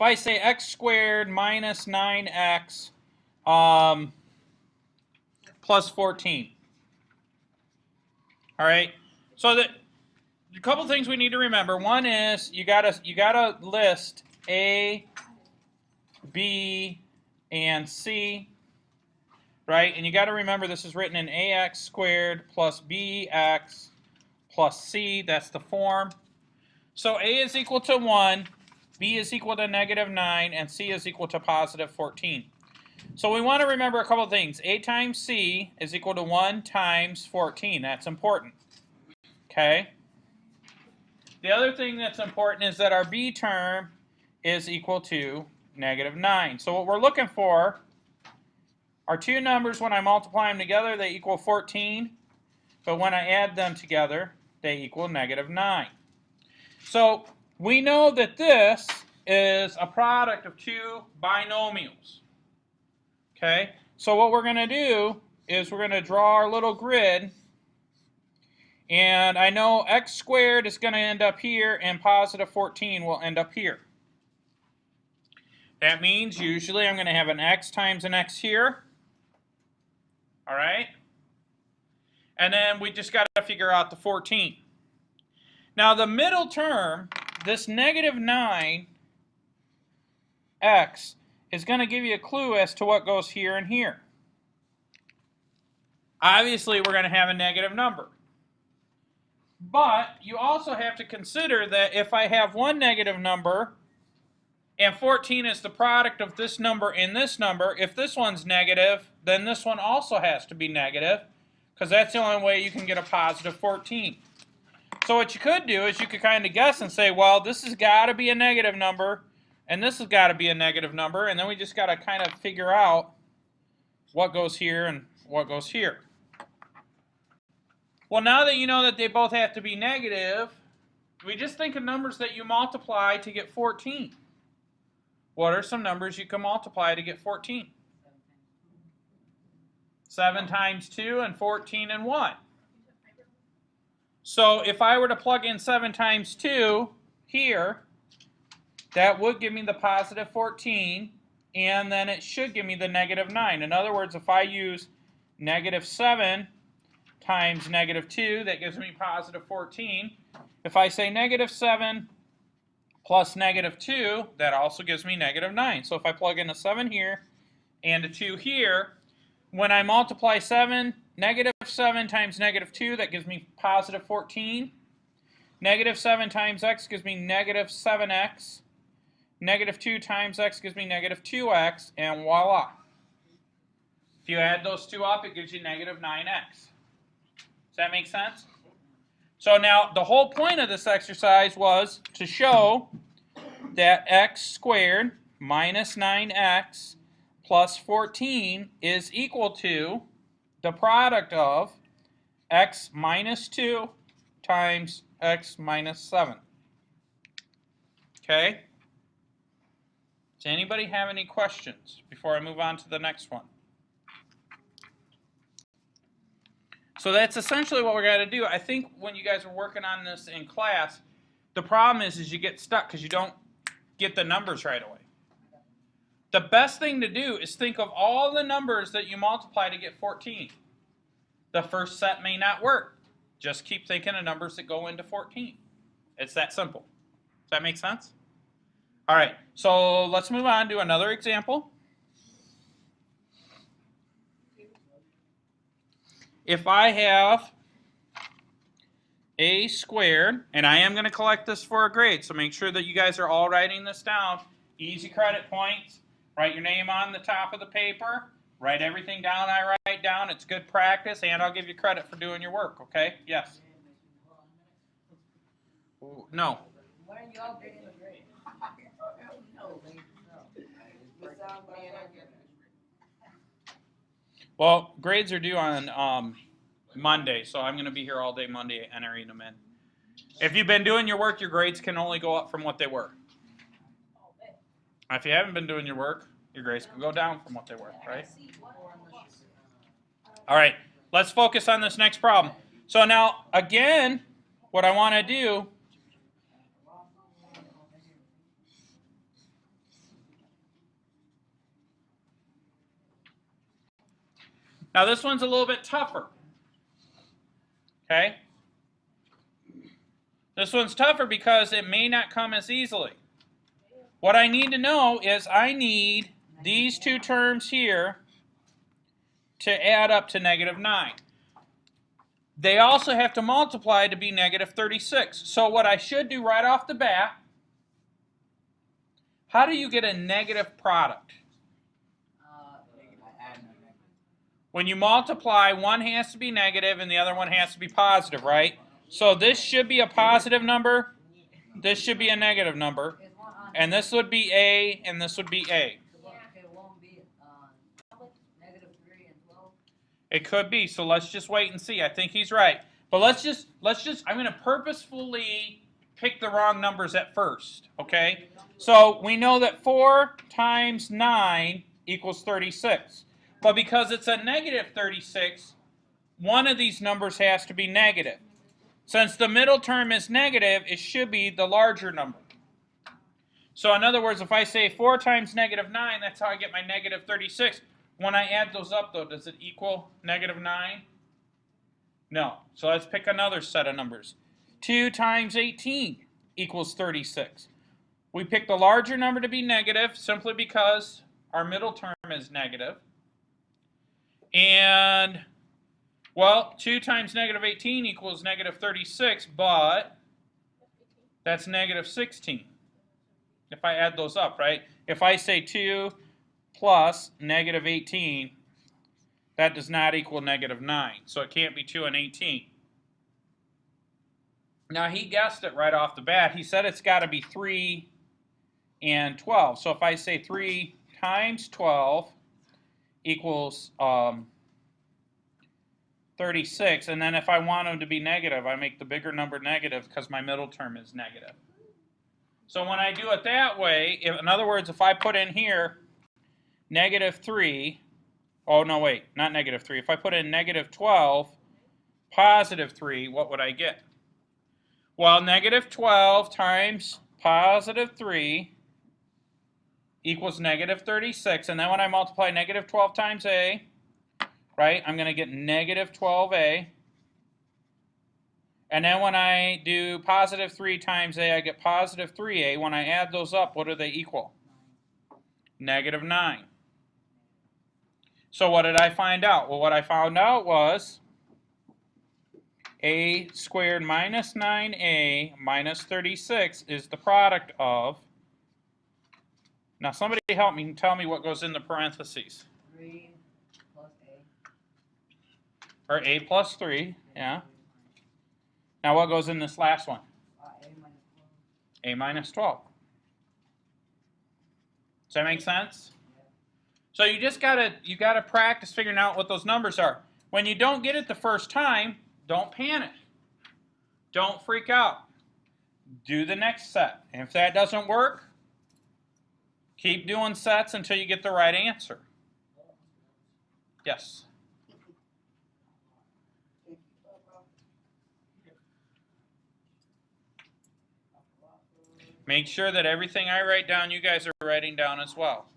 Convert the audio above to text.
if I say x squared minus 9x plus 14. All right. So a couple things we need to remember. One is you gotta list A, B, and C. Right? And you got to remember this is written in ax squared plus bx plus c. That's the form. So a is equal to 1, b is equal to -9, and c is equal to positive 14. So we want to remember a couple of things. A times c is equal to 1 times 14. That's important. Okay? The other thing that's important is that our b term is equal to -9. So what we're looking for are two numbers. When I multiply them together, they equal 14. But when I add them together, they equal -9. So we know that this is a product of two binomials. Okay? So what we're going to do is we're going to draw our little grid. And I know x squared is going to end up here, and positive 14 will end up here. That means usually I'm going to have an x times an x here. All right? And then we just got to figure out the 14. Now the middle term, this -9x, is going to give you a clue as to what goes here and here. Obviously, we're going to have a negative number. But you also have to consider that if I have one negative number, and 14 is the product of this number and this number, if this one's negative, then this one also has to be negative, because that's the only way you can get a positive 14. So what you could do is you could kind of guess and say, well, this has got to be a negative number, and this has got to be a negative number, and then we just got to kind of figure out what goes here and what goes here. Well, now that you know that they both have to be negative, we just think of numbers that you multiply to get 14. What are some numbers you can multiply to get 14? 7 times 2 and 14 and 1. So if I were to plug in 7 times 2 here, that would give me the positive 14, and then it should give me the -9. In other words, if I use -7 times -2, that gives me positive 14. If I say -7 plus -2, that also gives me -9. So if I plug in a 7 here and a 2 here, when I multiply -7 times -2, that gives me positive 14. -7 times x gives me -7x. -2 times x gives me -2x, and voila. If you add those two up, it gives you -9x. Does that make sense? So now the whole point of this exercise was to show that x squared minus 9x plus 14 is equal to the product of x minus 2 times x minus 7. Okay? Does anybody have any questions before I move on to the next one? So that's essentially what we're going to do. I think when you guys are working on this in class, the problem is you get stuck because you don't get the numbers right away. The best thing to do is think of all the numbers that you multiply to get 14. The first set may not work. Just keep thinking of numbers that go into 14. It's that simple. Does that make sense? All right, so let's move on to another example. If I have a squared, and I am going to collect this for a grade, so make sure that you guys are all writing this down. Easy credit points. Write your name on the top of the paper. Write everything down I write down. It's good practice, and I'll give you credit for doing your work, okay? Yes? No. When are y'all getting a grade? Well, grades are due on Monday, so I'm going to be here all day Monday entering them in. If you've been doing your work, your grades can only go up from what they were. If you haven't been doing your work, your grades can go down from what they were, right? All right, let's focus on this next problem. So now, again, what I want to do Now this one's a little bit tougher. Okay? This one's tougher because it may not come as easily. What I need to know is I need these two terms here to add up to -9. They also have to multiply to be -36. So what I should do right off the bat, how do you get a negative product? When you multiply, one has to be negative and the other one has to be positive, right? So this should be a positive number, this should be a negative number, and this would be A, and this would be A. It could be, so let's just wait and see. I think he's right. But let's just, I'm going to purposefully pick the wrong numbers at first, okay? So we know that 4 times 9 equals 36. But because it's a -36, one of these numbers has to be negative. Since the middle term is negative, it should be the larger number. So in other words, if I say 4 times -9, that's how I get my -36. When I add those up, though, does it equal -9? No. So let's pick another set of numbers. 2 times 18 equals 36. We pick the larger number to be negative simply because our middle term is negative. And, well, 2 times -18 equals -36, but that's -16. If I add those up, right? If I say 2 plus -18, that does not equal -9. So it can't be 2 and 18. Now he guessed it right off the bat. He said it's got to be 3 and 12. So if I say 3 times 12 equals 36, and then if I want them to be negative, I make the bigger number negative because my middle term is negative. So when I do it that way, in other words, if I put in here -3, oh no wait, not -3, if I put in -12, +3, what would I get? Well, -12 times +3 equals -36, and then when I multiply -12 times A, right, I'm going to get -12A. And then when I do +3 times A, I get +3A. When I add those up, what do they equal? -9. So what did I find out? Well, what I found out was A squared minus 9A minus 36 is the product of, now somebody help me and tell me what goes in the parentheses. 3 plus A. Or A plus 3, yeah. Now what goes in this last one? A minus 12. A minus 12. Does that make sense? So you just gotta practice figuring out what those numbers are. When you don't get it the first time, don't panic. Don't freak out. Do the next set. And if that doesn't work, keep doing sets until you get the right answer. Yes. Make sure that everything I write down, you guys are writing down as well.